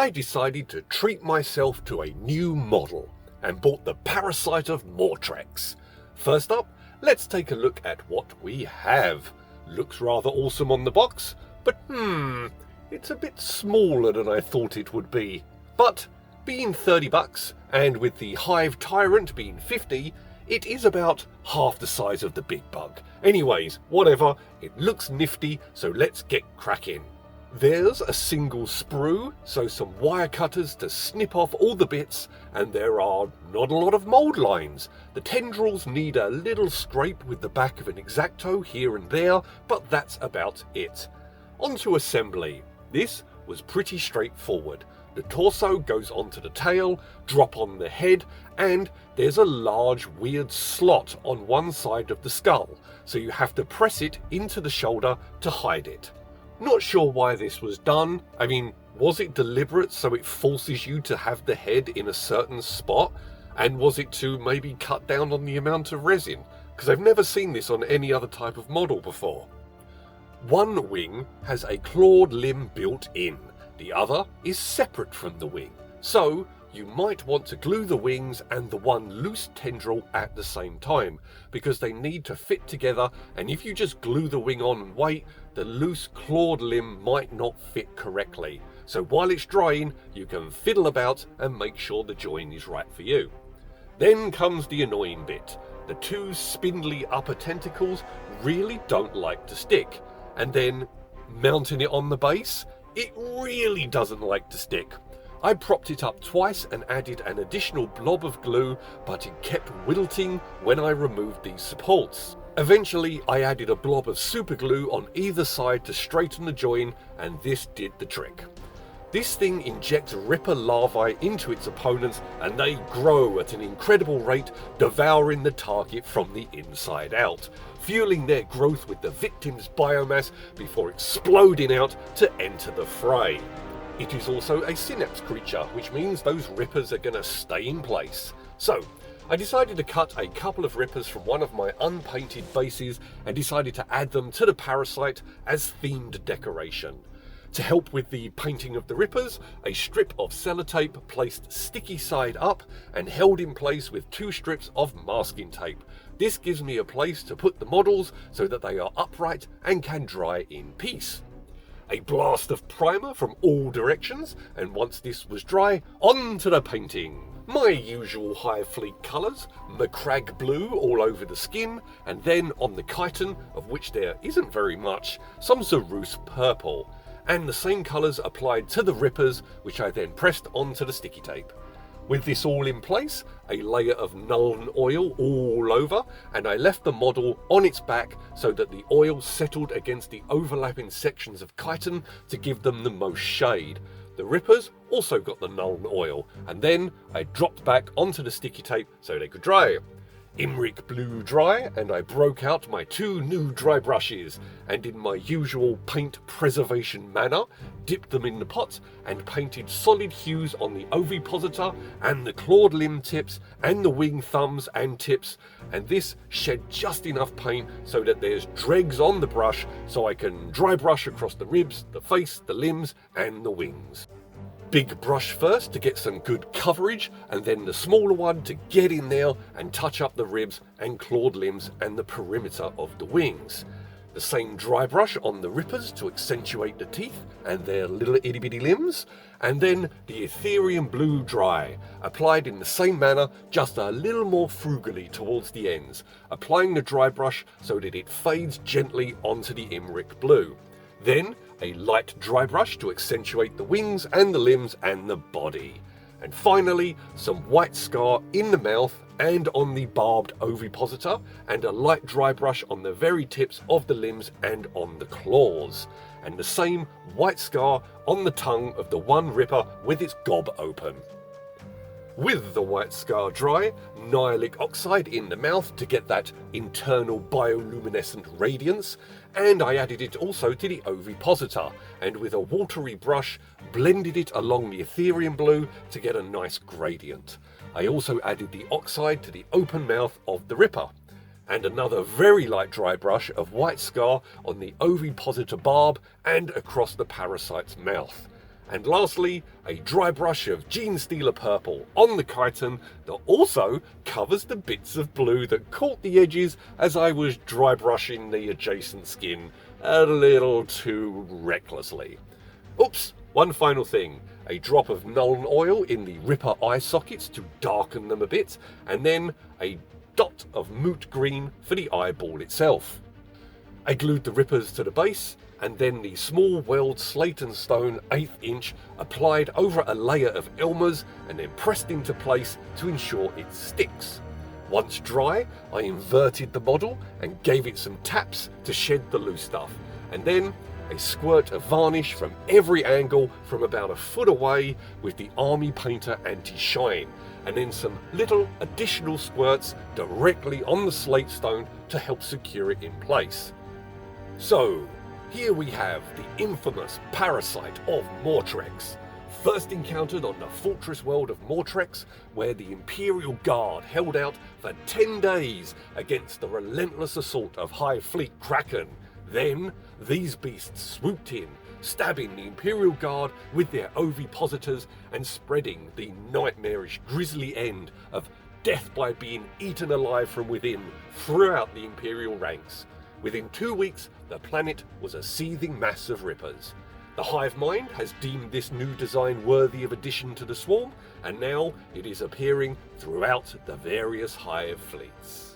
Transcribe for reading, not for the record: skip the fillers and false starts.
I decided to treat myself to a new model and bought the Parasite of Mortrex. First up, let's take a look at what we have. Looks rather awesome on the box, but it's a bit smaller than I thought it would be. But being $30 and with the Hive Tyrant being 50, it is about half the size of the big bug. Anyways, whatever, it looks nifty, so let's get cracking. There's a single sprue, so some wire cutters to snip off all the bits, and there are not a lot of mould lines. The tendrils need a little scrape with the back of an X-Acto here and there, but that's about it. On to assembly. This was pretty straightforward. The torso goes onto the tail, drop on the head, and there's a large weird slot on one side of the skull, so you have to press it into the shoulder to hide it. Not sure why this was done. I mean, was it deliberate so it forces you to have the head in a certain spot? And was it to maybe cut down on the amount of resin? Because I've never seen this on any other type of model before. One wing has a clawed limb built in. The other is separate from the wing. So you might want to glue the wings and the one loose tendril at the same time, because they need to fit together, and if you just glue the wing on and wait, the loose clawed limb might not fit correctly. So while it's drying, you can fiddle about and make sure the join is right for you. Then comes the annoying bit. The two spindly upper tentacles really don't like to stick. And then, mounting it on the base, it really doesn't like to stick. I propped it up twice and added an additional blob of glue, but it kept wilting when I removed these supports. Eventually, I added a blob of super glue on either side to straighten the join, and this did the trick. This thing injects Ripper larvae into its opponents, and they grow at an incredible rate, devouring the target from the inside out, fueling their growth with the victim's biomass before exploding out to enter the fray. It is also a synapse creature, which means those rippers are going to stay in place. So, I decided to cut a couple of rippers from one of my unpainted bases and decided to add them to the Parasite as themed decoration. To help with the painting of the rippers, a strip of sellotape placed sticky side up and held in place with 2 strips of masking tape. This gives me a place to put the models so that they are upright and can dry in peace. A blast of primer from all directions, and once this was dry, on to the painting. My usual Hive Fleet colours, Macragge blue all over the skin, and then on the chitin, of which there isn't very much, some Xerus purple, and the same colours applied to the rippers, which I then pressed onto the sticky tape. With this all in place, a layer of Nuln oil all over, and I left the model on its back so that the oil settled against the overlapping sections of chitin to give them the most shade. The rippers also got the Nuln oil, and then I dropped back onto the sticky tape so they could dry. Imric blew dry, and I broke out my 2 new dry brushes, and in my usual paint preservation manner, dipped them in the pot and painted solid hues on the ovipositor and the clawed limb tips and the wing thumbs and tips, and this shed just enough paint so that there's dregs on the brush so I can dry brush across the ribs, the face, the limbs and the wings. Big brush first to get some good coverage, and then the smaller one to get in there and touch up the ribs and clawed limbs and the perimeter of the wings. The same dry brush on the rippers to accentuate the teeth and their little itty bitty limbs, and then the Ethereum blue dry, applied in the same manner, just a little more frugally towards the ends, applying the dry brush so that it fades gently onto the Imric blue. Then a light dry brush to accentuate the wings and the limbs and the body. And finally, some white scar in the mouth and on the barbed ovipositor, and a light dry brush on the very tips of the limbs and on the claws. And the same white scar on the tongue of the one ripper with its gob open. With the white scar dry, nihilic oxide in the mouth to get that internal bioluminescent radiance, and I added it also to the ovipositor, and with a watery brush blended it along the Ethereum blue to get a nice gradient. I also added the oxide to the open mouth of the ripper, and another very light dry brush of white scar on the ovipositor barb and across the parasite's mouth. And lastly, a dry brush of Genestealer Purple on the chitin that also covers the bits of blue that caught the edges as I was dry brushing the adjacent skin a little too recklessly. Oops, one final thing. A drop of Nuln oil in the Ripper eye sockets to darken them a bit, and then a dot of moot green for the eyeball itself. I glued the Rippers to the base, and then the small weld slate and stone 1/8 inch applied over a layer of Elmer's and then pressed into place to ensure it sticks. Once dry, I inverted the model and gave it some taps to shed the loose stuff, and then a squirt of varnish from every angle from about a foot away with the Army Painter Anti-Shine, and then some little additional squirts directly on the slate stone to help secure it in place. So, here we have the infamous Parasite of Mortrex, first encountered on the fortress world of Mortrex, where the Imperial Guard held out for 10 days against the relentless assault of Hive Fleet Kraken. Then, these beasts swooped in, stabbing the Imperial Guard with their ovipositors and spreading the nightmarish grisly end of death by being eaten alive from within throughout the Imperial ranks. Within 2 weeks, the planet was a seething mass of Rippers. The Hive Mind has deemed this new design worthy of addition to the swarm, and now it is appearing throughout the various Hive fleets.